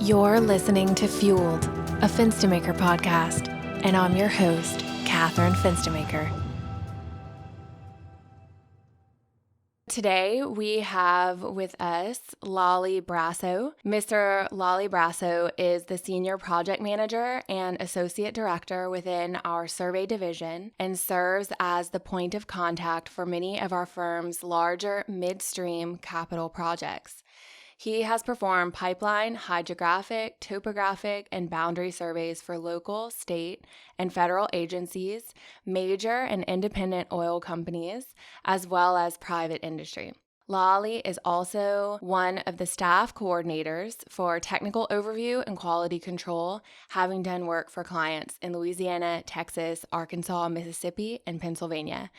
You're listening to Fueled, a Fenstermaker podcast, and I'm your host, Catherine Fenstermaker. Today, we have with us Lolly Brasso. Mr. Lolly Brasso is the Senior Project Manager and Associate Director within our survey division and serves as the point of contact for many of our firm's larger midstream capital projects. He has performed pipeline, hydrographic, topographic, and boundary surveys for local, state, and federal agencies, major and independent oil companies, as well as private industry. Lolly is also one of the staff coordinators for technical overview and quality control, having done work for clients in Louisiana, Texas, Arkansas, Mississippi, and Pennsylvania.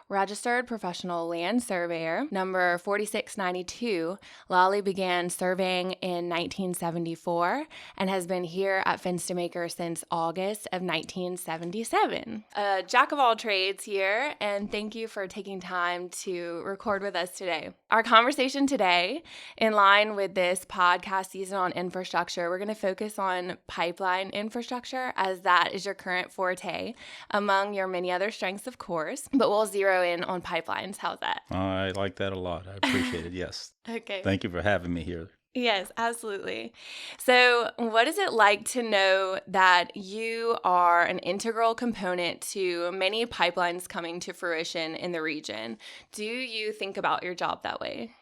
Registered Professional Land Surveyor number 4692, Lolly began surveying in 1974 and has been here at Fenstermaker since August of 1977. A jack of all trades here, and thank you for taking time to record with us today. Our conversation today, in line with this podcast season on infrastructure, we're going to focus on pipeline infrastructure, as that is your current forte, among your many other strengths, of course, but we'll zero in on pipelines. How's that? I like that a lot. I appreciate it. Yes. Okay. Thank you for having me here. Yes, absolutely. So what is it like to know that you are an integral component to many pipelines coming to fruition in the region? Do you think about your job that way?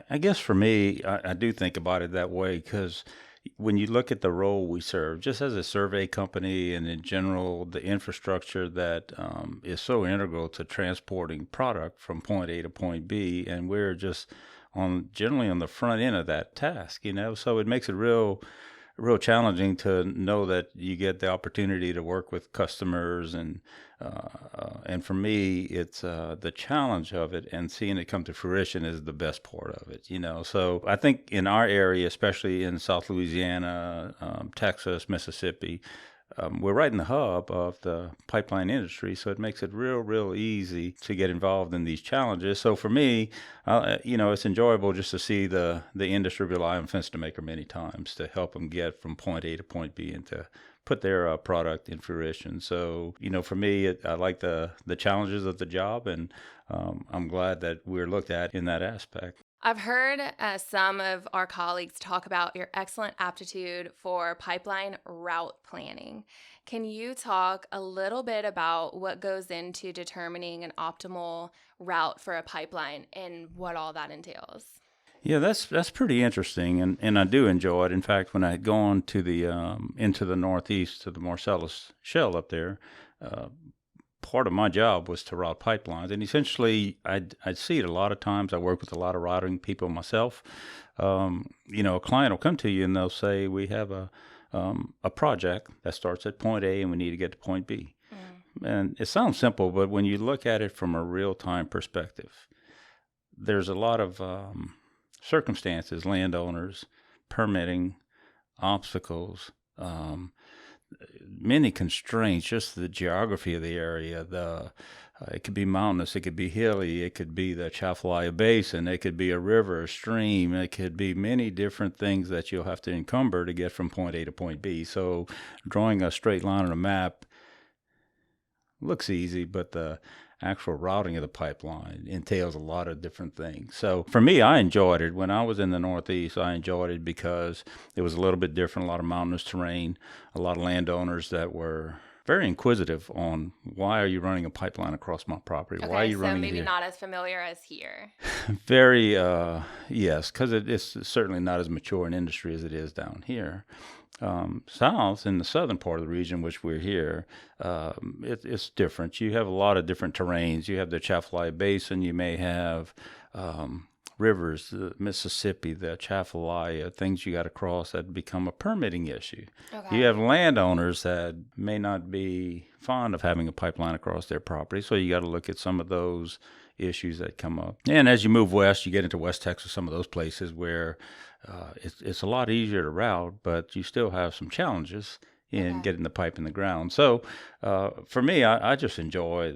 I guess for me, I do think about it that way because when you look at the role we serve, just as a survey company and in general, the infrastructure that is so integral to transporting product from point A to point B, and we're just generally on the front end of that task, so it makes it real challenging to know that you get the opportunity to work with customers, and for me, it's the challenge of it and seeing it come to fruition is the best part of it, So I think in our area, especially in South Louisiana, Texas, Mississippi, we're right in the hub of the pipeline industry, so it makes it real easy to get involved in these challenges. So for me, it's enjoyable just to see the industry rely on Fenstermaker many times to help them get from point A to point B and to put their product in fruition. So, for me, I like the challenges of the job, and I'm glad that we're looked at in that aspect. I've heard some of our colleagues talk about your excellent aptitude for pipeline route planning. Can you talk a little bit about what goes into determining an optimal route for a pipeline and what all that entails? Yeah, that's pretty interesting, and I do enjoy it. In fact, when I had gone to the into the Northeast to the Marcellus Shale up there, part of my job was to route pipelines, and essentially I'd see it a lot of times. I work with a lot of routing people myself. A client will come to you and they'll say, we have a project that starts at point A and we need to get to point B. And it sounds simple, but when you look at it from a real-time perspective, there's a lot of circumstances, landowners, permitting, obstacles, many constraints, just the geography of the area. It could be mountainous, it could be hilly, it could be the Chafalaya Basin, it could be a river, a stream, it could be many different things that you'll have to encumber to get from point A to point B. So drawing a straight line on a map looks easy, but the actual routing of the pipeline entails a lot of different things. So for me, I enjoyed it. When I was in the Northeast, I enjoyed it because it was a little bit different, a lot of mountainous terrain, a lot of landowners that were very inquisitive on, why are you running a pipeline across my property? Okay, why are you running it here? So maybe not as familiar as here. Very, yes, because it's certainly not as mature an industry as it is down here. South, in the southern part of the region, which we're here, it's different. You have a lot of different terrains. You have the Chafalaya Basin. You may have rivers, the Mississippi, the Chafalaya, things you got to cross that become a permitting issue. Okay. You have landowners that may not be fond of having a pipeline across their property, so you got to look at some of those issues that come up. And as you move west, you get into West Texas, some of those places where it's a lot easier to route, but you still have some challenges in getting the pipe in the ground. So for me, I just enjoy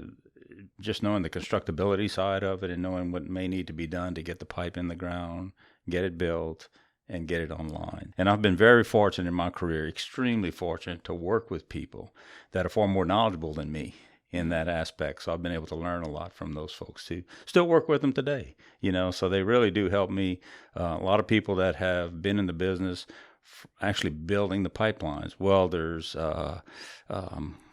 just knowing the constructability side of it and knowing what may need to be done to get the pipe in the ground, get it built, and get it online. And I've been very fortunate in my career, extremely fortunate, to work with people that are far more knowledgeable than me in that aspect. So I've been able to learn a lot from those folks too. Still work with them today, so they really do help me. A lot of people that have been in the business actually building the pipelines, welders,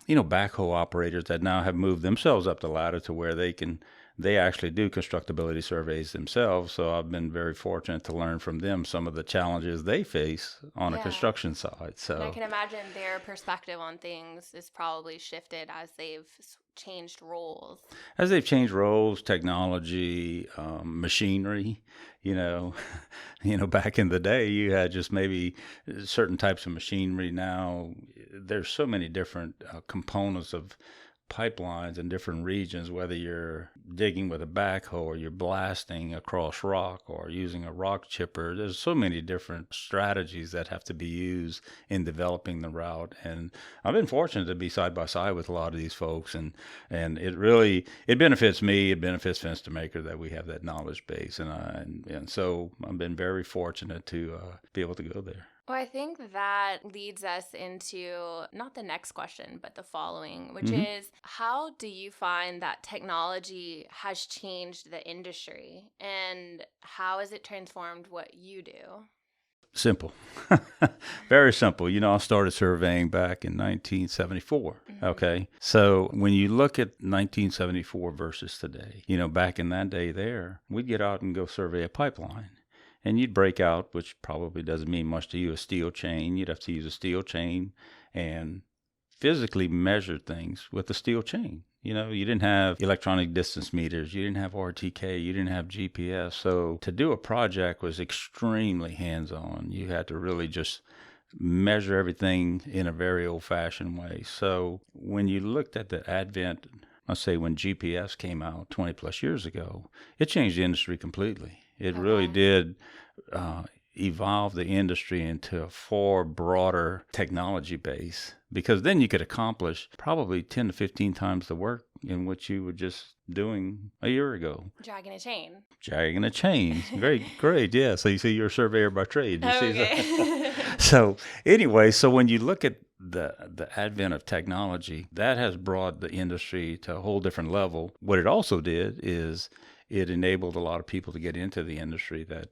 backhoe operators that now have moved themselves up the ladder to where they actually do constructability surveys themselves. So I've been very fortunate to learn from them some of the challenges they face on a construction side. So and I can imagine their perspective on things is probably shifted as they've changed roles. As they've changed roles, technology, machinery, back in the day, you had just maybe certain types of machinery. Now there's so many different components of pipelines in different regions, whether you're digging with a backhoe or you're blasting across rock or using a rock chipper. There's so many different strategies that have to be used in developing the route. And I've been fortunate to be side by side with a lot of these folks, and it benefits me, it benefits Fenstermaker that we have that knowledge base, and so I've been very fortunate to be able to go there. Well, I think that leads us into not the next question, but the following, which is, how do you find that technology has changed the industry, and how has it transformed what you do? Simple. Very simple. I started surveying back in 1974. Okay. So when you look at 1974 versus today, back in that day there, we'd get out and go survey a pipeline. And you'd break out, which probably doesn't mean much to you, a steel chain. You'd have to use a steel chain and physically measure things with a steel chain. You didn't have electronic distance meters. You didn't have RTK. You didn't have GPS. So to do a project was extremely hands-on. You had to really just measure everything in a very old-fashioned way. So when you looked at the advent, let's say when GPS came out 20 plus years ago, it changed the industry completely. It really did evolve the industry into a far broader technology base, because then you could accomplish probably 10 to 15 times the work in which you were just doing a year ago. Dragging a chain. Dragging a chain. Very great, yeah. So you see, you're a surveyor by trade. You see Okay. So anyway, so when you look at the advent of technology, that has brought the industry to a whole different level. What it also did is it enabled a lot of people to get into the industry that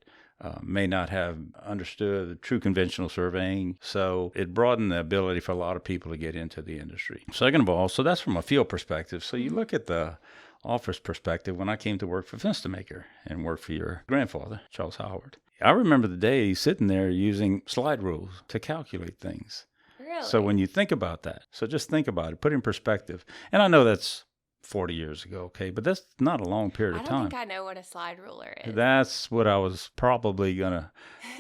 may not have understood the true conventional surveying. So it broadened the ability for a lot of people to get into the industry. Second of all, so that's from a field perspective. So you look at the office perspective. When I came to work for Fenstermaker and work for your grandfather, Charles Howard, I remember the day sitting there using slide rules to calculate things. Really? So when you think about that, so just think about it, put it in perspective. And I know that's 40 years ago, okay, but that's not a long period of time. I don't think I know what a slide ruler is. That's what I was probably going to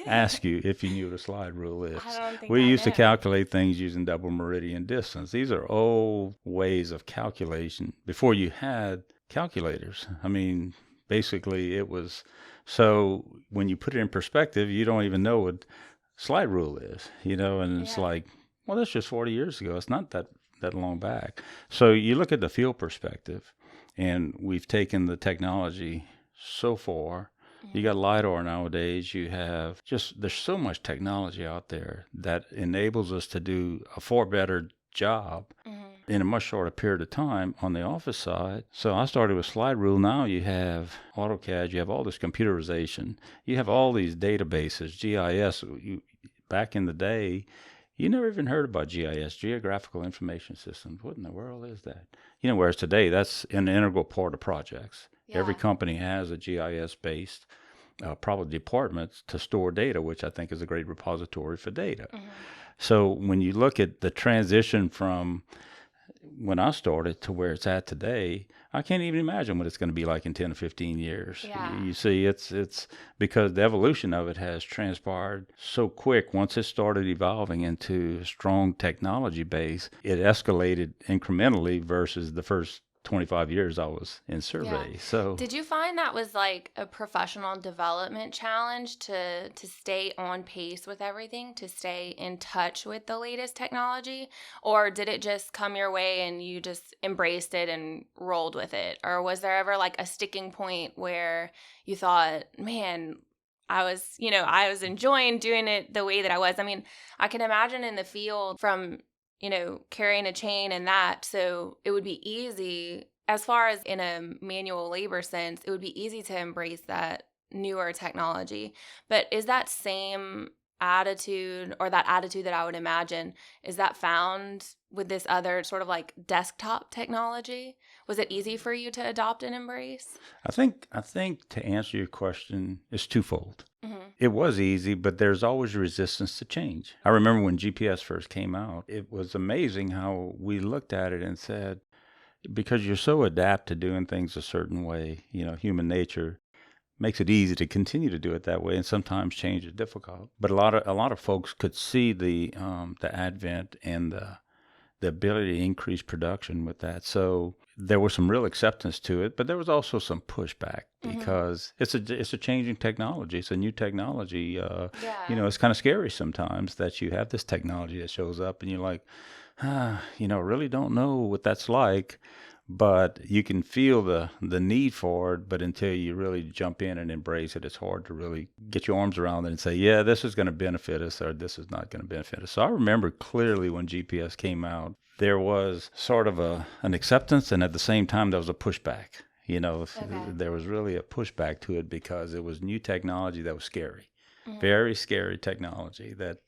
ask you, if you knew what a slide rule is. I don't think We I used to know. calculate things using double meridian distance. These are old ways of calculation before you had calculators. I mean, basically it was, so when you put it in perspective, you don't even know what slide rule is, and it's like, well, that's just 40 years ago. It's not that long back. So you look at the field perspective, and we've taken the technology so far. You got LiDAR nowadays. You have there's so much technology out there that enables us to do a far better job in a much shorter period of time on the office side. So I started with slide rule. Now you have AutoCAD, you have all this computerization, you have all these databases, GIS. Back in the day, you never even heard about GIS, Geographical Information Systems. What in the world is that? Whereas today, that's an integral part of projects. Yeah. Every company has a GIS-based probably department to store data, which I think is a great repository for data. So when you look at the transition from when I started to where it's at today, I can't even imagine what it's going to be like in 10 or 15 years. Yeah. You see, it's because the evolution of it has transpired so quick. Once it started evolving into a strong technology base, it escalated incrementally versus the first 25 years I was in survey. Yeah. So did you find that was like a professional development challenge to stay on pace with everything, to stay in touch with the latest technology? Or did it just come your way and you just embraced it and rolled with it? Or was there ever like a sticking point where you thought, man, I was enjoying doing it the way that I was. I mean, I can imagine in the field from, carrying a chain and that. So it would be easy, as far as in a manual labor sense, it would be easy to embrace that newer technology. But is that same attitude, or that attitude that I would imagine, is that found with this other sort of like desktop technology? Was it easy for you to adopt and embrace? I think to answer your question is twofold. Mm-hmm. It was easy, but there's always resistance to change. I remember when GPS first came out, it was amazing how we looked at it and said, because you're so adapt to doing things a certain way, human nature makes it easy to continue to do it that way, and sometimes change is difficult. But a lot of folks could see the advent and the ability to increase production with that. So there was some real acceptance to it, but there was also some pushback because it's a changing technology. It's a new technology. It's kind of scary sometimes that you have this technology that shows up and you're like, really don't know what that's like. But you can feel the need for it, but until you really jump in and embrace it, it's hard to really get your arms around it and say, yeah, this is going to benefit us or this is not going to benefit us. So I remember clearly when GPS came out, there was sort of an acceptance, and at the same time, there was a pushback. There was really a pushback to it because it was new technology that was scary, very scary technology that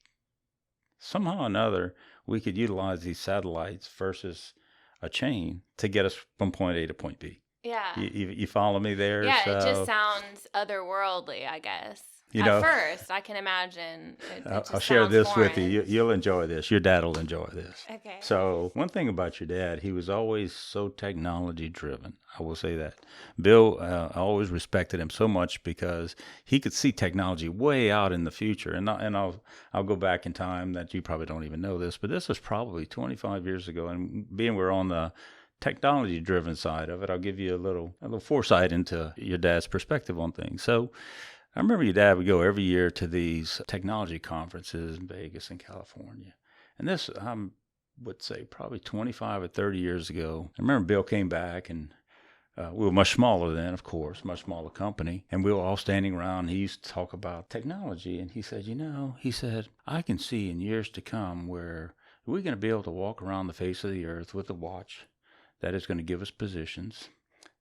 somehow or another we could utilize these satellites versus a chain to get us from point A to point B. Yeah. You follow me there? Yeah, So, it just sounds otherworldly, I guess. At first, I can imagine. I'll share this with you. You'll enjoy this. Your dad will enjoy this. Okay. So one thing about your dad, he was always so technology driven. I will say that. Bill, I always respected him so much because he could see technology way out in the future. And I'll go back in time that you probably don't even know this, but this was probably 25 years ago. And being we're on the technology driven side of it, I'll give you a little foresight into your dad's perspective on things. So I remember your dad would go every year to these technology conferences in Vegas and California. And this, I would say, probably 25 or 30 years ago. I remember Bill came back, and we were much smaller then, of course, much smaller company. And we were all standing around. He used to talk about technology. And he said, I can see in years to come where we're going to be able to walk around the face of the earth with a watch that is going to give us positions,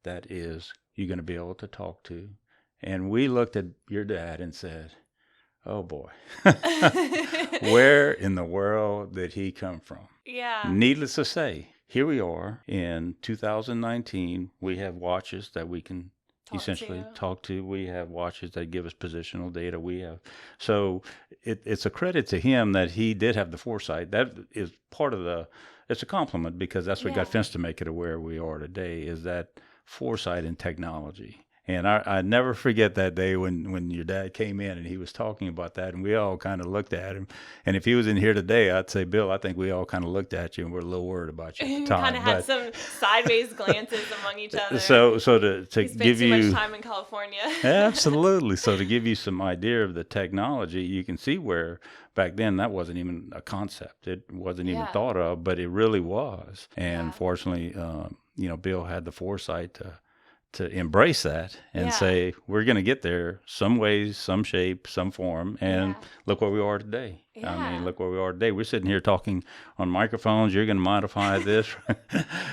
that is you're going to be able to talk to. And we looked at your dad and said, oh boy, where in the world did he come from? Yeah. Needless to say, here we are in 2019. We have watches that we can talk to. We have watches that give us positional data. So it's a credit to him that he did have the foresight. That is part of it's a compliment because that's what got Fenstermaker to where we are today, is that foresight in technology. And I never forget that day when your dad came in and he was talking about that, and we all kind of looked at him. And if he was in here today, I'd say, Bill, I think we all kind of looked at you and we're a little worried about you at the time. Kind of had some sideways glances among each other. So to give you too much time in California. Absolutely. So to give you some idea of the technology, you can see where back then that wasn't even a concept. It wasn't even thought of, but it really was. And fortunately, Bill had the foresight to embrace that and say, we're going to get there some ways, some shape, some form. And look where we are today. Yeah. I mean, look where we are today. We're sitting here talking on microphones. You're going to modify this.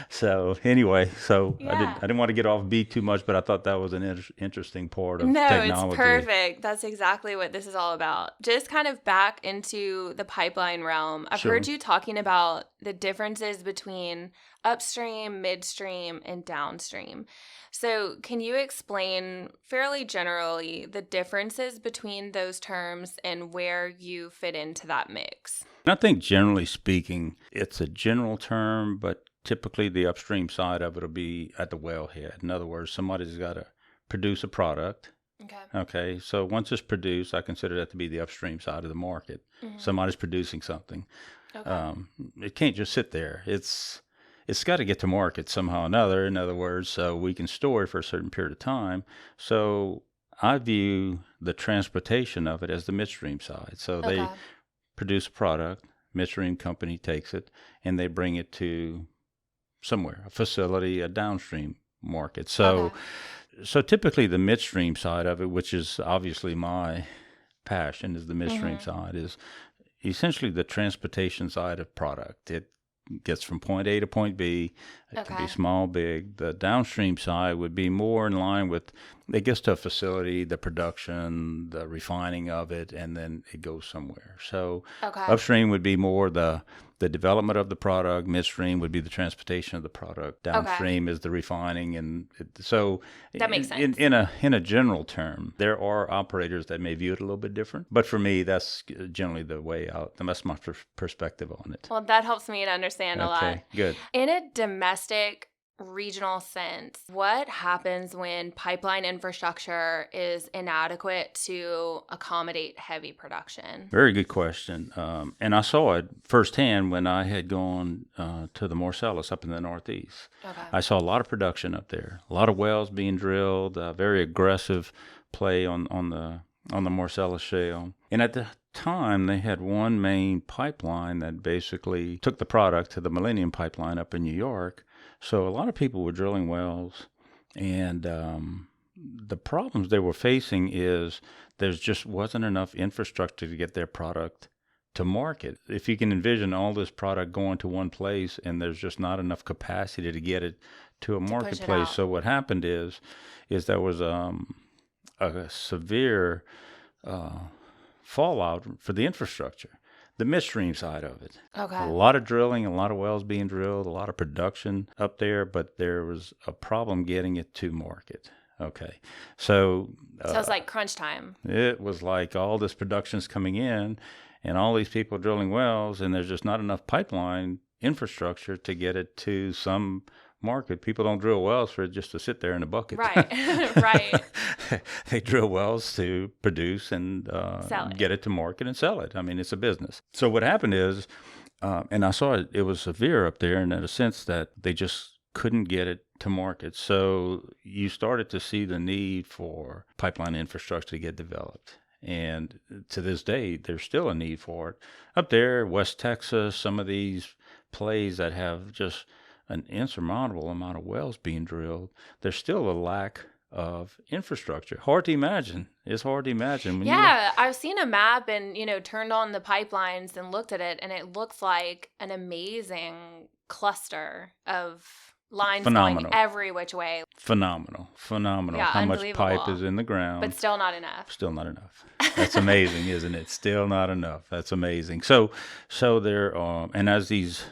So anyway, I didn't want to get off beat too much, but I thought that was an interesting part of technology. No, it's perfect. That's exactly what this is all about. Just kind of back into the pipeline realm. I've heard you talking about the differences between upstream, midstream, and downstream. So can you explain fairly generally the differences between those terms and where you fit into that mix? I think generally speaking, it's a general term, but typically the upstream side of it will be at the wellhead. In other words, somebody's got to produce a product. Okay. So once it's produced, I consider that to be the upstream side of the market. Mm-hmm. Somebody's producing something. Okay. It can't just sit there. It's got to get to market somehow or another. In other words, so we can store it for a certain period of time. So I view the transportation of it as the midstream side. So they produce a product, midstream company takes it, and they bring it to somewhere, a facility, a downstream market. So So typically the midstream side of it, which is obviously my passion, is the midstream side, is essentially the transportation side of product. It gets from point A to point B. It can be small, big. The downstream side would be more in line with, it gets to a facility, the production, the refining of it, and then it goes somewhere. So upstream would be more the development of the product. Midstream would be the transportation of the product. Downstream is the refining, and so that makes sense. In a general term, there are operators that may view it a little bit different, but for me, that's generally the way out. That's my perspective on it. Well, that helps me to understand a lot. Okay, good. In a domestic regional sense, what happens when pipeline infrastructure is inadequate to accommodate heavy production? Very good question. And I saw it firsthand when I had gone to the Marcellus up in the Northeast. I saw a lot of production up there, a lot of wells being drilled, very aggressive play on the Marcellus shale. And at the time, they had one main pipeline that basically took the product to the Millennium Pipeline up in New York. So a lot of people were drilling wells, and the problems they were facing is there just wasn't enough infrastructure to get their product to market. If you can envision all this product going to one place and there's just not enough capacity to get it to a marketplace. So what happened is there was a severe fallout for the infrastructure. The midstream side of it. A lot of drilling, a lot of wells being drilled, a lot of production up there, but there was a problem getting it to market. So it's like crunch time. It was like all this production's coming in and all these people drilling wells, and there's just not enough pipeline infrastructure to get it to some market. People don't drill wells for it just to sit there in a bucket. Right. They drill wells to produce and get it to market and sell it. I mean, it's a business. So what happened is, and I saw it was severe up there in a sense that they just couldn't get it to market. So you started to see the need for pipeline infrastructure to get developed. And to this day, there's still a need for it. Up there, West Texas, some of these plays that have just an insurmountable amount of wells being drilled, there's still a lack of infrastructure. Hard to imagine. It's hard to imagine. I've seen a map and, turned on the pipelines and looked at it, and it looks like an amazing cluster of lines going every which way. Phenomenal. Yeah, how much pipe is in the ground. But still not enough. That's amazing, isn't it? Still not enough. That's amazing. So there are, and as these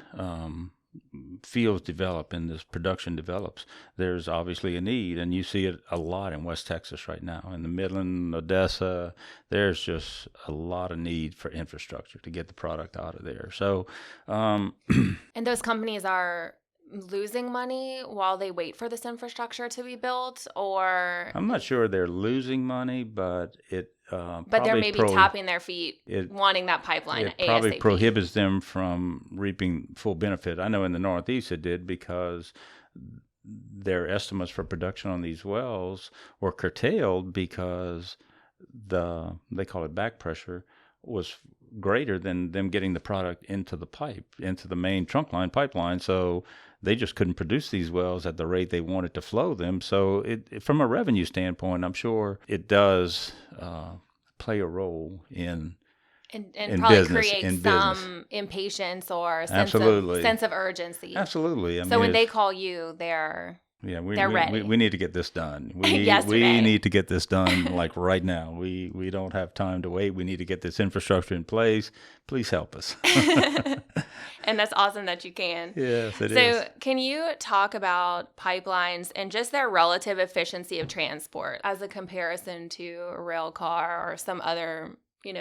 fields develop and this production develops, there's obviously a need, and you see it a lot in West Texas right now. In the Midland, Odessa, there's just a lot of need for infrastructure to get the product out of there. So, and those companies are losing money while they wait for this infrastructure to be built, or I'm not sure they're losing money, but it but they're maybe tapping their feet, wanting that pipeline. It probably prohibits them from reaping full benefit. I know in the Northeast it did, because their estimates for production on these wells were curtailed because they call it back pressure was greater than them getting the product into the pipe, into the main trunk line pipeline. So they just couldn't produce these wells at the rate they wanted to flow them. So from a revenue standpoint, I'm sure it does play a role in probably business, create some impatience or sense of urgency. Absolutely. So when they call you, they're ready. We need to get this done. We need to get this done like right now. We don't have time to wait. We need to get this infrastructure in place. Please help us. And that's awesome that you can. Yes, it is. So can you talk about pipelines and just their relative efficiency of transport as a comparison to a rail car or some other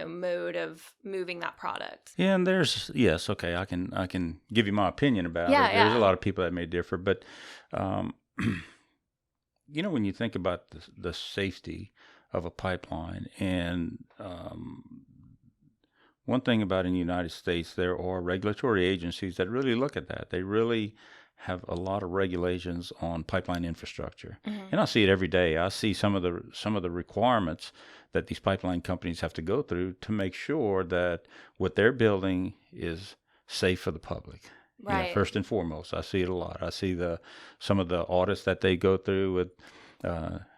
mode of moving that product? Yeah, and I can give you my opinion about it. There's a lot of people that may differ, but when you think about the safety of a pipeline, and one thing about in the United States, there are regulatory agencies that really look at that. They really have a lot of regulations on pipeline infrastructure, and I see it every day. I see some of the requirements that these pipeline companies have to go through to make sure that what they're building is safe for the public. Right. First and foremost, I see it a lot. I see some of the audits that they go through with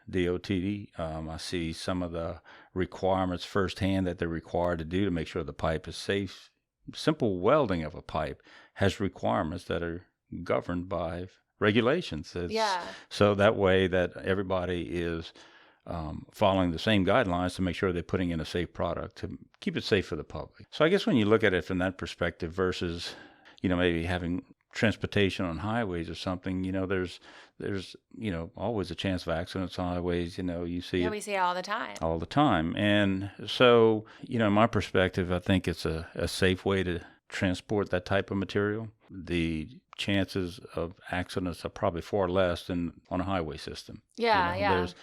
DOT. I see some of the requirements firsthand that they're required to do to make sure the pipe is safe. Simple welding of a pipe has requirements that are governed by regulations. So that way that everybody is following the same guidelines to make sure they're putting in a safe product to keep it safe for the public. So I guess when you look at it from that perspective versus, maybe having transportation on highways or something, there's always a chance of accidents on highways. You see we see it all the time. All the time. And so, in my perspective, I think it's a safe way to transport that type of material. The chances of accidents are probably far less than on a highway system. There's,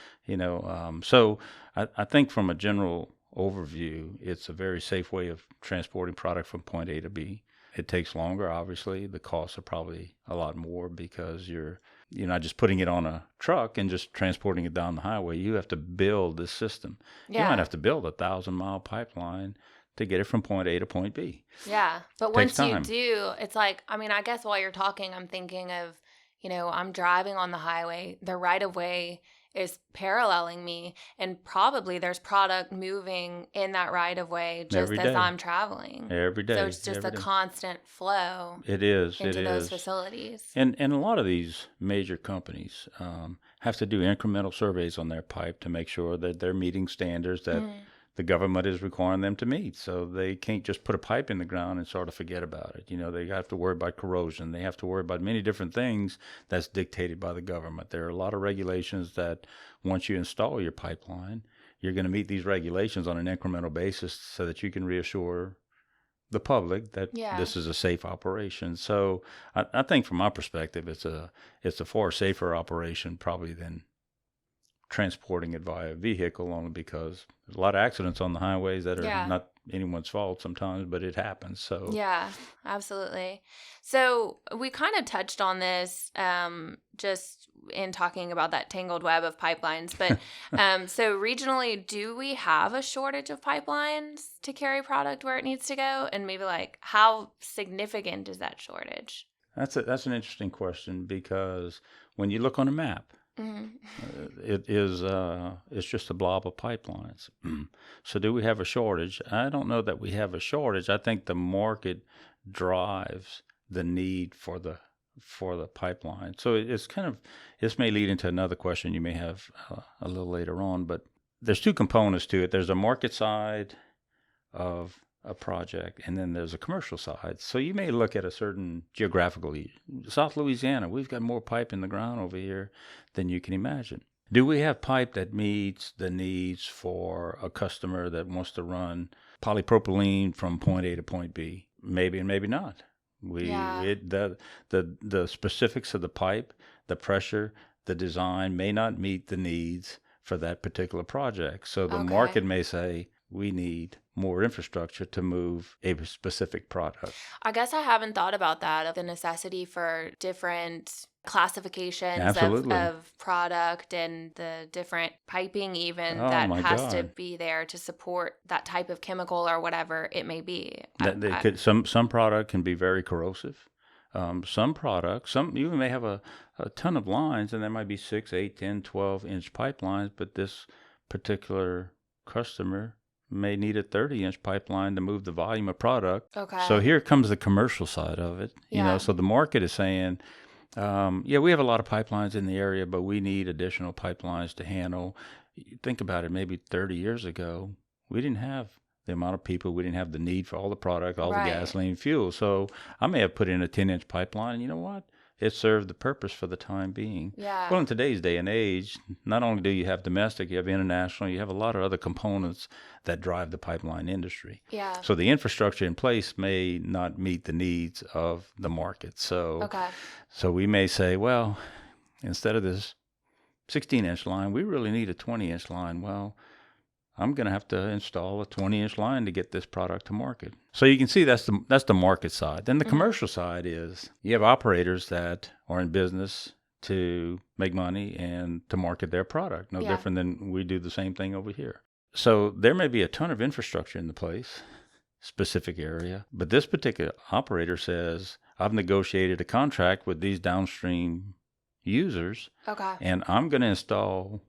so I think from a general overview, it's a very safe way of transporting product from point A to B. It takes longer, obviously. The costs are probably a lot more because you're not just putting it on a truck and just transporting it down the highway. You have to build this system. You might have to build a 1,000-mile pipeline to get it from point A to point B. Yeah. But once you do, it's like, I guess while you're talking, I'm thinking of, I'm driving on the highway. The right of way is paralleling me, and probably there's product moving in that right of way just as I'm traveling. Every day. So it's just a constant flow. It is. Into those facilities. And a lot of these major companies have to do incremental surveys on their pipe to make sure that they're meeting standards that the government is requiring them to meet. So they can't just put a pipe in the ground and sort of forget about it. They have to worry about corrosion. They have to worry about many different things that's dictated by the government. There are a lot of regulations that once you install your pipeline, you're going to meet these regulations on an incremental basis so that you can reassure the public that this is a safe operation. So I think from my perspective, it's a far safer operation probably than transporting it via vehicle, only because there's a lot of accidents on the highways that are not anyone's fault sometimes, but it happens. So absolutely. So we kind of touched on this just in talking about that tangled web of pipelines, but so regionally, do we have a shortage of pipelines to carry product where it needs to go? And maybe how significant is that shortage? That's an interesting question, because when you look on a map, it's just a blob of pipelines. So do we have a shortage? I don't know that we have a shortage. I think the market drives the need for the pipeline. So this may lead into another question you may have a little later on, but there's two components to it. There's a market side of a project, and then there's a commercial side. So you may look at a certain geographical, South Louisiana, we've got more pipe in the ground over here than you can imagine. Do we have pipe that meets the needs for a customer that wants to run polypropylene from point A to point B? Maybe and maybe not. The specifics of the pipe, the pressure, the design may not meet the needs for that particular project. So the market may say, we need more infrastructure to move a specific product. I guess I haven't thought about that, of the necessity for different classifications of product and the different piping even has to be there to support that type of chemical or whatever it may be. Some product can be very corrosive. Some products, you may have a ton of lines, and there might be 6, 8, 10, 12-inch pipelines, but this particular customer may need a 30-inch pipeline to move the volume of product. So here comes the commercial side of it. So the market is saying, we have a lot of pipelines in the area, but we need additional pipelines to handle. Think about it, maybe 30 years ago, we didn't have the amount of people, we didn't have the need for all the product, all the gasoline, fuel. So I may have put in a 10-inch pipeline, and you know what? It served the purpose for the time being. Well, in today's day and age, not only do you have domestic, you have international, you have a lot of other components that drive the pipeline industry. So the infrastructure in place may not meet the needs of the market. So we may say, well, instead of this 16-inch line, we really need a 20-inch line. Well, I'm going to have to install a 20-inch line to get this product to market. So you can see that's the market side. Then the commercial side is you have operators that are in business to make money and to market their product. No different than we do the same thing over here. So there may be a ton of infrastructure in the place, specific area, but this particular operator says, I've negotiated a contract with these downstream users, and I'm going to install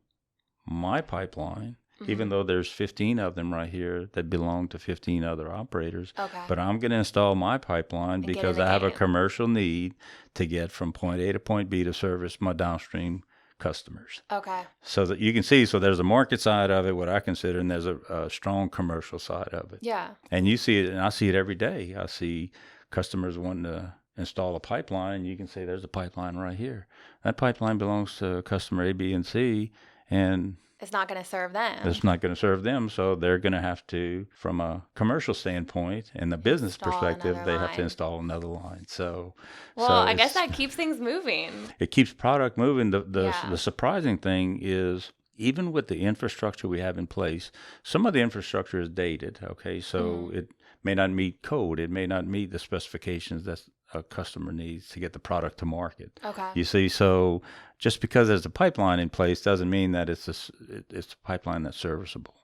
my pipeline, even though there's 15 of them right here that belong to 15 other operators. Okay. But I'm going to install my pipeline And get because in the I have a game. commercial need to get from point A to point B to service my downstream customers. Okay. So that you can see, so there's a market side of it, what I consider, and there's a strong commercial side of it. Yeah. And you see it, and I see it every day. I see customers wanting to install a pipeline. You can say there's a pipeline right here. That pipeline belongs to customer A, B, and C, and It's not going to serve them. it's not going to serve them. So they're going to have to, from a commercial standpoint and the business Install perspective, another they have to line. install another line. So, Well, so I guess it's- that keeps things moving. it keeps product moving. Yeah. The surprising thing is, even with the infrastructure we have in place, some of the infrastructure is dated. Okay, so it may not meet code. It may not meet the specifications that a customer needs to get the product to market. Okay. You see, so just because there's a pipeline in place doesn't mean that it's a pipeline that's serviceable.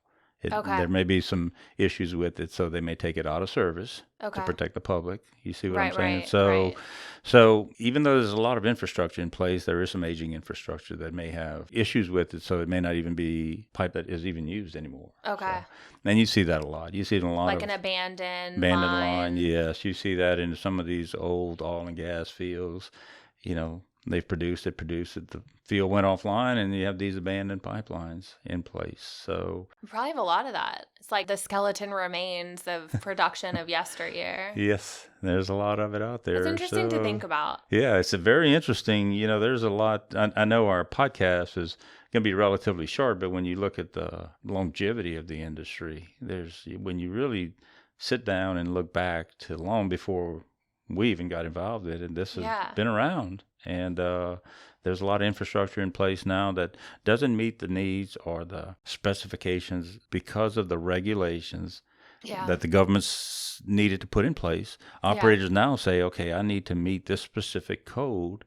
Okay. There may be some issues with it, so they may take it out of service Okay. to protect the public. You see what Right, I'm saying? right, So, right. so even though there's a lot of infrastructure in place, there is some aging infrastructure that may have issues with it, so it may not even be pipe that is even used anymore. Okay. And you see that a lot. You see it in a lot Like of an abandoned line. Yes, you see that in some of these old oil and gas fields. You know, they've produced it. The field went offline, and you have these abandoned pipelines in place. So We probably have a lot of that. It's like the skeleton remains of production of yesteryear. yes, there's a lot of it out there. It's interesting to So, think about. Yeah, it's a very interesting. You know, there's a lot. I know our podcast is going to be relatively short, but when you look at the longevity of the industry, when you really sit down and look back to long before we even got involved in it, this has been around. And there's a lot of infrastructure in place now that doesn't meet the needs or the specifications because of the regulations that the government's needed to put in place. Operators now say, okay, I need to meet this specific code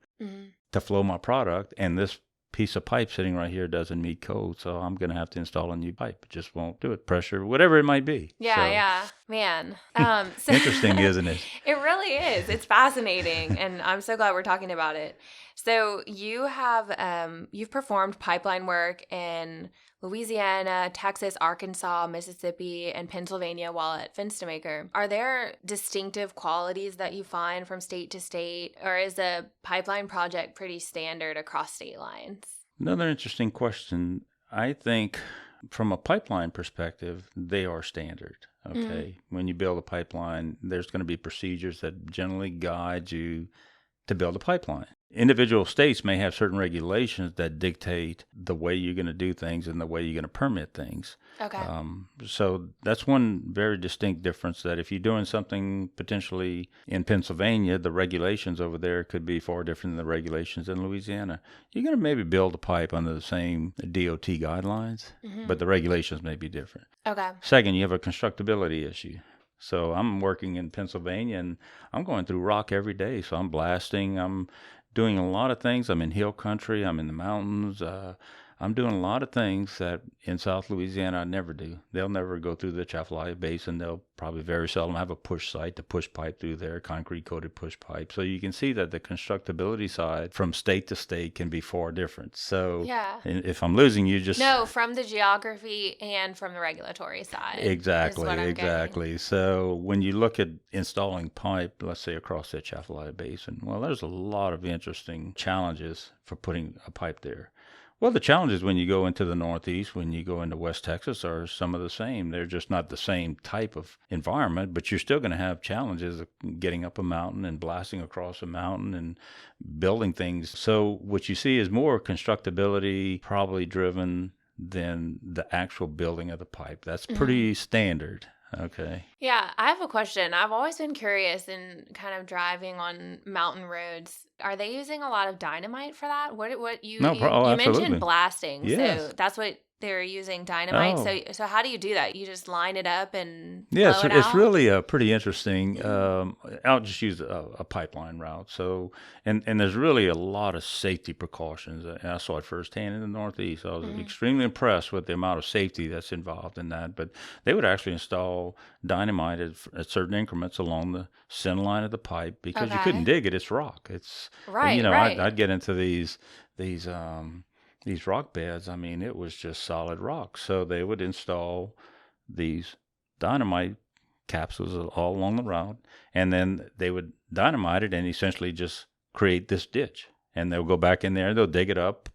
to flow my product, and this piece of pipe sitting right here doesn't meet code, so I'm going to have to install a new pipe. It just won't do it. Pressure, whatever it might be. Yeah. Man. So Interesting, isn't it? It really is. It's fascinating, and I'm so glad we're talking about it. So you have you've performed pipeline work in Louisiana, Texas, Arkansas, Mississippi, and Pennsylvania while at Fenstermaker. Are there distinctive qualities that you find from state to state, or is a pipeline project pretty standard across state lines? Another interesting question. I think from a pipeline perspective, they are standard. Okay. When you build a pipeline, there's going to be procedures that generally guide you to build a pipeline. Individual states may have certain regulations that dictate the way you're going to do things and the way you're going to permit things. Okay. So that's one very distinct difference, that if you're doing something potentially in Pennsylvania, the regulations over there could be far different than the regulations in Louisiana. You're going to maybe build a pipe under the same DOT guidelines, but the regulations may be different. Okay. Second, you have a constructability issue. So I'm working in Pennsylvania, and I'm going through rock every day. So I'm blasting. I'm doing a lot of things. I'm in hill country. I'm in the mountains. I'm doing a lot of things that in South Louisiana I never do. They'll never go through the Atchafalaya Basin. They'll probably very seldom have a push site to push pipe through there, concrete coated push pipe. So you can see that the constructability side from state to state can be far different. So if I'm losing you, just no, from the geography and from the regulatory side. Exactly. So when you look at installing pipe, let's say across the Atchafalaya Basin, well, there's a lot of interesting challenges for putting a pipe there. Well, the challenges when you go into the Northeast, when you go into West Texas, are some of the same. They're just not the same type of environment, but you're still going to have challenges of getting up a mountain and blasting across a mountain and building things. So what you see is more constructability probably driven than the actual building of the pipe. That's pretty standard. Okay. Yeah, I have a question. I've always been curious in kind of driving on mountain roads. Are they using a lot of dynamite for that? You absolutely. mentioned blasting, Yes. so that's what they're using dynamite. Oh. So how do you do that? You just line it up and Yes, blow it it's out? really pretty interesting. I'll just use a pipeline route. So, and there's really a lot of safety precautions. I saw it firsthand in the Northeast. I was extremely impressed with the amount of safety that's involved in that. But they would actually install dynamite at certain increments along the center line of the pipe because you couldn't dig it. It's rock. It's Right, you know, right. I'd get into these these rock beds, I mean, it was just solid rock. So they would install these dynamite capsules all along the route, and then they would dynamite it and essentially just create this ditch. And they'll go back in there, they'll dig it up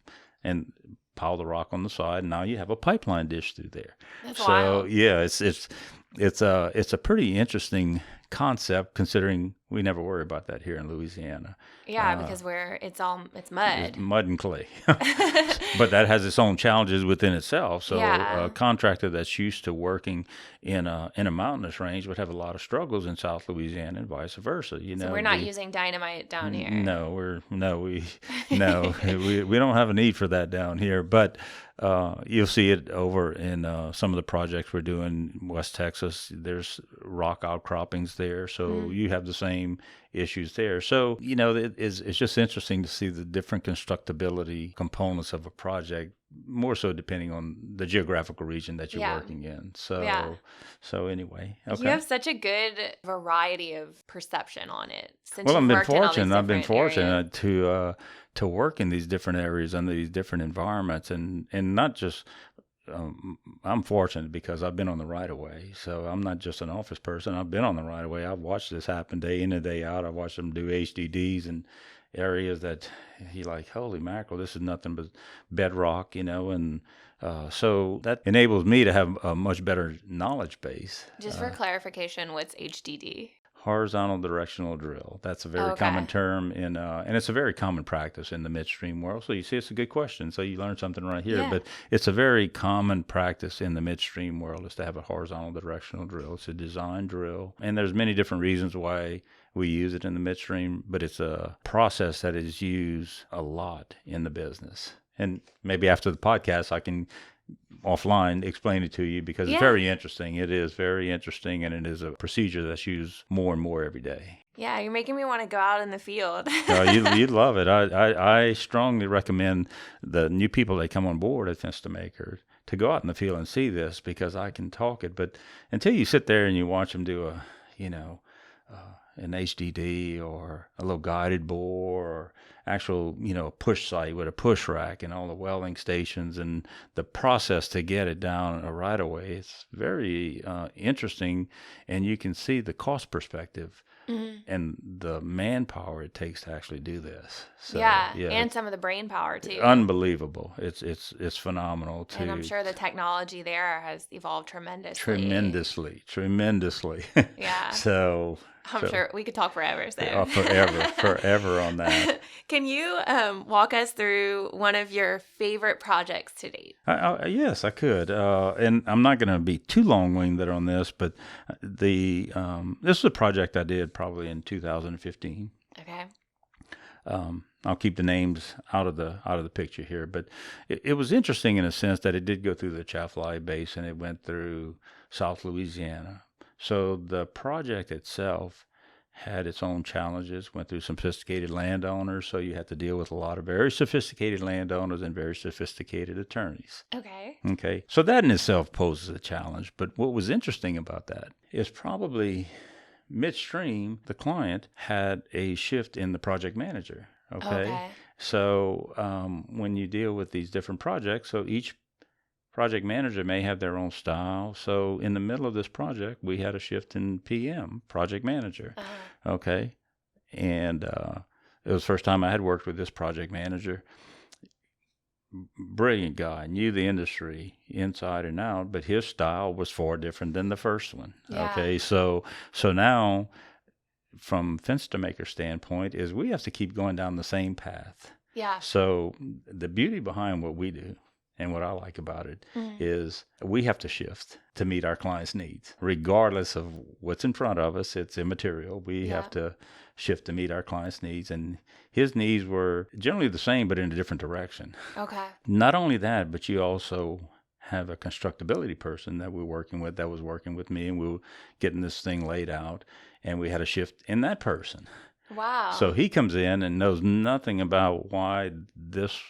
and pile the rock on the side, and now you have a pipeline dish through there. That's So wild. yeah, it's a pretty interesting concept, considering we never worry about that here in Louisiana. Yeah, because it's It's mud. mud and clay. But that has its own challenges within itself. So Yeah. a contractor that's used to working in a mountainous range would have a lot of struggles in South Louisiana and vice versa. So we're not using dynamite down here. No, we don't have a need for that down here. But you'll see it over in some of the projects we're doing in West Texas. There's rock outcroppings there, so you have the same issues there. So it's just interesting to see the different constructability components of a project, more so depending on the geographical region that you're working in. So anyway, okay. You have such a good variety of perception on it. Since Well, you've I've been worked in all these fortunate. I've been different fortunate areas. to work in these different areas under these different environments, and not just. I'm fortunate because I've been on the right of way. So I'm not just an office person. I've been on the right of way. I've watched this happen day in and day out. I've watched them do HDDs in areas that you're like, holy mackerel, this is nothing but bedrock, and so that enables me to have a much better knowledge base. Just for clarification, what's HDD? Horizontal directional drill. That's a very common term and it's a very common practice in the midstream world. So you see, it's a good question. So you learn something right here, but it's a very common practice in the midstream world is to have a horizontal directional drill. It's a design drill, and there's many different reasons why we use it in the midstream, but it's a process that is used a lot in the business. And maybe after the podcast, I can offline explain it to you because it's very interesting. It is very interesting, and it is a procedure that's used more and more every day. Yeah, you're making me want to go out in the field. You'd love it. I strongly recommend the new people that come on board at Fenstermaker to go out in the field and see this, because I can talk it, but until you sit there and you watch them do an HDD or a little guided bore or actual, push site with a push rack and all the welding stations and the process to get it down a right of way, it's very interesting, and you can see the cost perspective and the manpower it takes to actually do this. So, and some of the brain power too. Unbelievable. It's phenomenal. And I'm sure the technology there has evolved tremendously. Tremendously. Yeah. So I'm sure we could talk forever. So. Forever on that. Can you walk us through one of your favorite projects to date? Yes, I could. And I'm not going to be too long-winded on this, but this is a project I did probably in 2015. Okay. I'll keep the names out of the picture here, but it was interesting in a sense that it did go through the Chaffalay Basin. It went through South Louisiana. So the project itself had its own challenges, went through some sophisticated landowners, so you had to deal with a lot of very sophisticated landowners and very sophisticated attorneys. Okay. So that in itself poses a challenge, but what was interesting about that is probably midstream, the client had a shift in the project manager. Okay. So when you deal with these different projects, so each project manager may have their own style. So in the middle of this project, we had a shift in PM, project manager. Okay. And it was the first time I had worked with this project manager. Brilliant guy, knew the industry inside and out, but his style was far different than the first one. Okay. So now, from Fenstermaker standpoint, is we have to keep going down the same path. Yeah. So the beauty behind what we do and what I like about it is we have to shift to meet our clients' needs. Regardless of what's in front of us, it's immaterial. We have to shift to meet our clients' needs. And his needs were generally the same, but in a different direction. Okay. Not only that, but you also have a constructability person that we're working with that was working with me, and we were getting this thing laid out, and we had a shift in that person. Wow. So he comes in and knows nothing about why this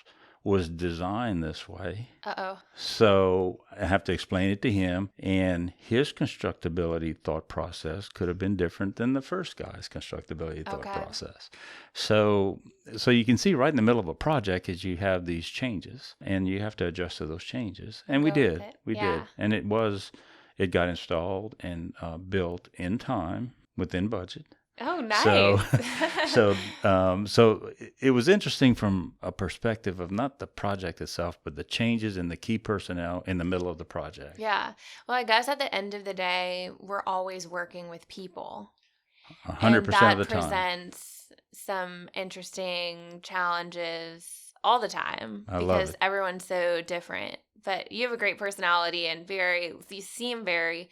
was designed this way. Uh-oh. So I have to explain it to him, and his constructability thought process could have been different than the first guy's constructability thought process. So you can see right in the middle of a project is you have these changes, and you have to adjust to those changes. And we did. We did. And it got installed and built in time, within budget. Oh, nice. So it was interesting from a perspective of not the project itself, but the changes in the key personnel in the middle of the project. Yeah. Well, I guess at the end of the day, we're always working with people. 100% of the time. That presents some interesting challenges all the time because everyone's so different. But you have a great personality and you seem very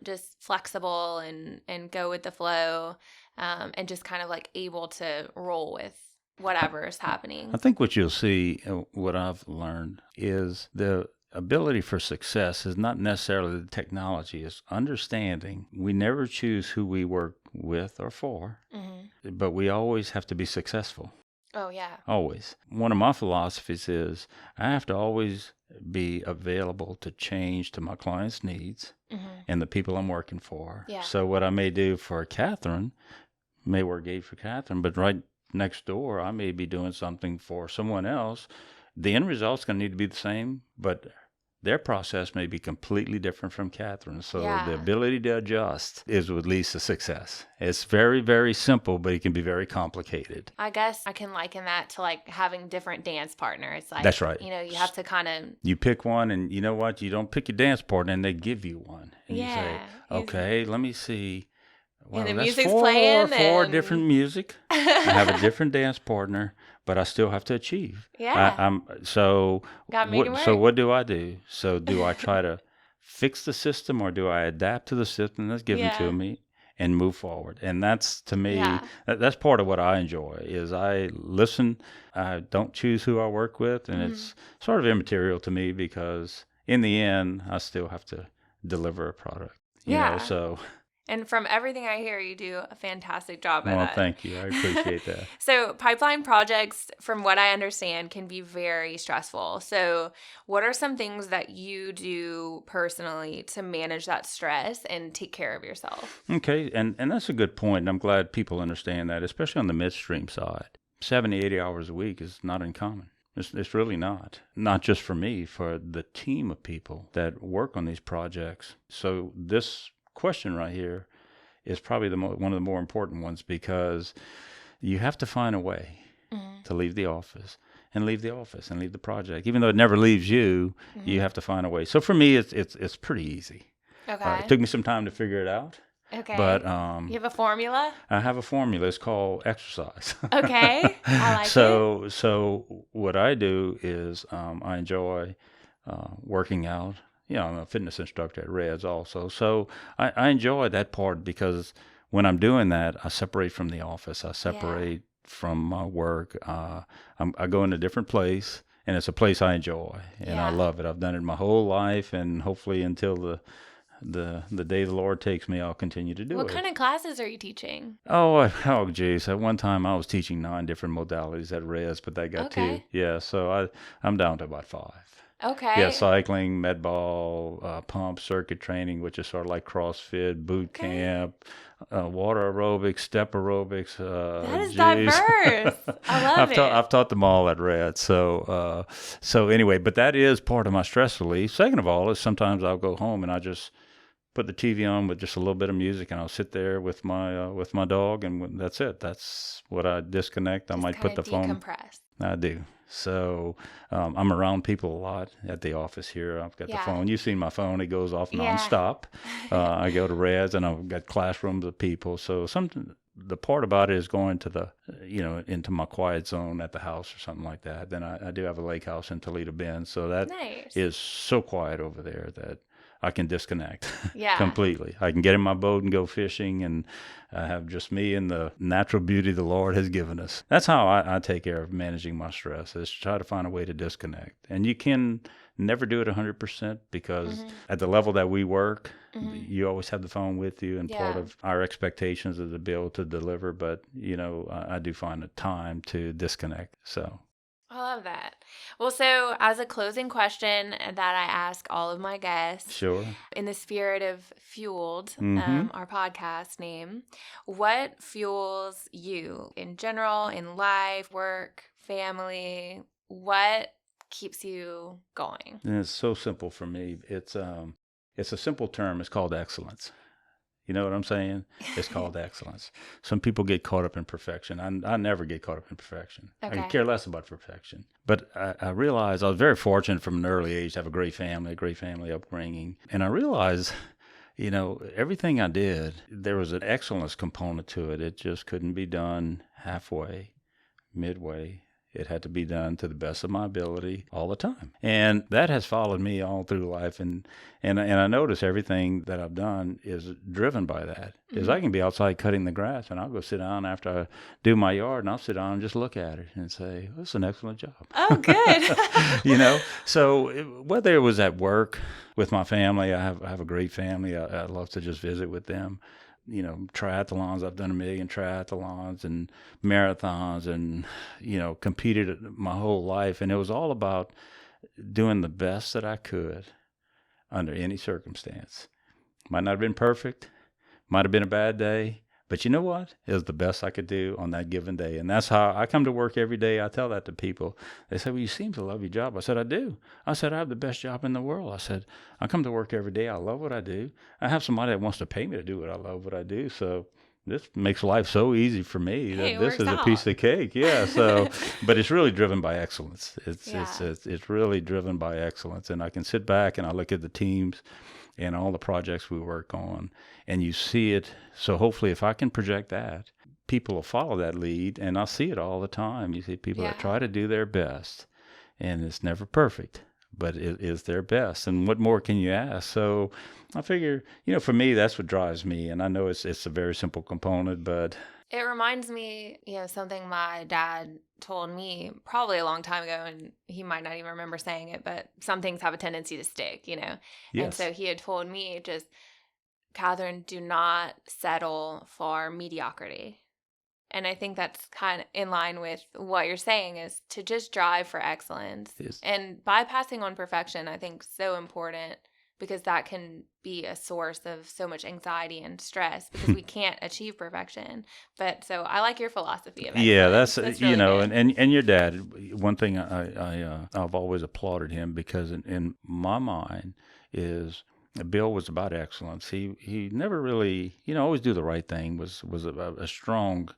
just flexible and go with the flow and just kind of like able to roll with whatever is happening. I think what you'll see, what I've learned, is the ability for success is not necessarily the technology, it's understanding we never choose who we work with or for, but we always have to be successful. Oh, yeah. Always. One of my philosophies is I have to always be available to change to my client's needs and the people I'm working for. Yeah. So what I may do for Catherine may work great for Catherine, but right next door, I may be doing something for someone else. The end result's going to need to be the same, but their process may be completely different from Catherine. So the ability to adjust is at least a success. It's very, very simple, but it can be very complicated. I guess I can liken that to like having different dance partners. Like, that's right. You know, you have to kind of... You pick one, and you know what? You don't pick your dance partner, and they give you one. And you say, okay, let me see. Well, and the that's music's playing. Four different music. I have a different dance partner, but I still have to achieve. Yeah. So what do I do? So do I try to fix the system, or do I adapt to the system that's given to me and move forward? And that's, to me, that's part of what I enjoy, is I listen. I don't choose who I work with, and it's sort of immaterial to me because in the end, I still have to deliver a product. You know, so... And from everything I hear, you do a fantastic job at it. Well, thank you. I appreciate that. So pipeline projects, from what I understand, can be very stressful. So what are some things that you do personally to manage that stress and take care of yourself? Okay, and that's a good point, and I'm glad people understand that, especially on the midstream side. 70, 80 hours a week is not uncommon. It's really not. Not just for me, for the team of people that work on these projects. So this question right here is probably one of the more important ones, because you have to find a way to leave the office and leave the project. Even though it never leaves you, you have to find a way. So for me, it's pretty easy. Okay. It took me some time to figure it out. Okay. But you have a formula? I have a formula. It's called exercise. Okay. I like it. So what I do is I enjoy working out. I'm a fitness instructor at Reds also. So I enjoy that part, because when I'm doing that, I separate from the office. I separate from my work. I go in a different place, and it's a place I enjoy, and I love it. I've done it my whole life, and hopefully until the day the Lord takes me, I'll continue to do it. What kind of classes are you teaching? Oh, geez. At one time, I was teaching 9 different modalities at Reds, but that got too. Yeah, so I'm down to about 5. Okay. Yeah, cycling, med ball, pump, circuit training, which is sort of like CrossFit, boot camp, water aerobics, step aerobics. That is diverse. I love it. I've taught them all at Red. So anyway, but that is part of my stress relief. Second of all, is sometimes I'll go home and I just put the TV on with just a little bit of music, and I'll sit there with my dog, and that's it. That's what I disconnect. I might put the phone. Decompress. I do. So I'm around people a lot at the office here. I've got the phone. You've seen my phone. It goes off nonstop. I go to Reds, and I've got classrooms of people. So the part about it is going to into my quiet zone at the house or something like that. Then I do have a lake house in Toledo Bend. So that is so quiet over there that I can disconnect completely. I can get in my boat and go fishing, and I have just me and the natural beauty the Lord has given us. That's how I take care of managing my stress, is try to find a way to disconnect. And you can never do it 100%, because at the level that we work, you always have the phone with you, and part of our expectations is to be able to deliver. But, I do find a time to disconnect. So. Oh, I love that. Well, so as a closing question that I ask all of my guests, Sure. in the spirit of FUELED, Mm-hmm. our podcast name, what fuels you in general, in life, work, family? What keeps you going? And it's so simple for me. It's a simple term. It's called excellence. You know what I'm saying? It's called excellence. Some people get caught up in perfection. I never get caught up in perfection. Okay. I care less about perfection. But I realized I was very fortunate from an early age to have a great family upbringing. And I realized, everything I did, there was an excellence component to it. It just couldn't be done halfway, midway. It had to be done to the best of my ability all the time. And that has followed me all through life. And I notice everything that I've done is driven by that. Is I can be outside cutting the grass and I'll go sit down after I do my yard and I'll sit down and just look at it and say, well, that's an excellent job. Oh, good. So whether it was at work with my family, I have a great family. I love to just visit with them. Triathlons, I've done 1 million triathlons and marathons and, competed my whole life. And it was all about doing the best that I could under any circumstance. Might not have been perfect, might have been a bad day, but you know what? It was the best I could do on that given day. And that's how I come to work every day. I tell that to people. They say, well, you seem to love your job. I said, I do. I said, I have the best job in the world. I said, I come to work every day. I love what I do. I have somebody that wants to pay me to do what I love what I do. So this makes life so easy for me that this is a piece of cake. Yeah. So, but it's really driven by excellence. It's really driven by excellence. And I can sit back and I look at the teams and all the projects we work on, and you see it. So hopefully if I can project that, people will follow that lead, and I see it all the time. You see people that try to do their best, and it's never perfect, but it is their best. And what more can you ask? So I figure, for me, that's what drives me. And I know it's a very simple component, but it reminds me, something my dad told me probably a long time ago, and he might not even remember saying it, but some things have a tendency to stick, Yes. And so he had told me just, Catherine, do not settle for mediocrity. And I think that's kind of in line with what you're saying, is to just drive for excellence. Yes. And bypassing on perfection, I think, so important, because that can be a source of so much anxiety and stress because we can't achieve perfection. But so I like your philosophy of excellence. Yeah, that's really good. and your dad, one thing I've always applauded him, because in my mind is Bill was about excellence. He never really, always do the right thing was a strong,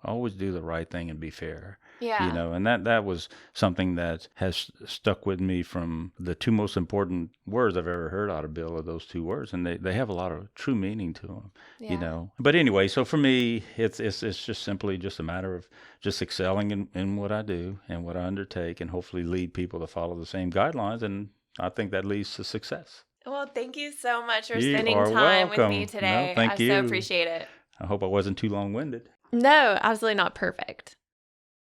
always do the right thing and be fair. Yeah. And that was something that has stuck with me from the two most important words I've ever heard out of Bill, are those two words. And they have a lot of true meaning to them, But anyway, so for me, it's just simply just a matter of just excelling in what I do and what I undertake, and hopefully lead people to follow the same guidelines. And I think that leads to success. Well, thank you so much for You spending are time with welcome. me today. No, thank you. I so appreciate it. I hope I wasn't too long-winded. No, absolutely not perfect.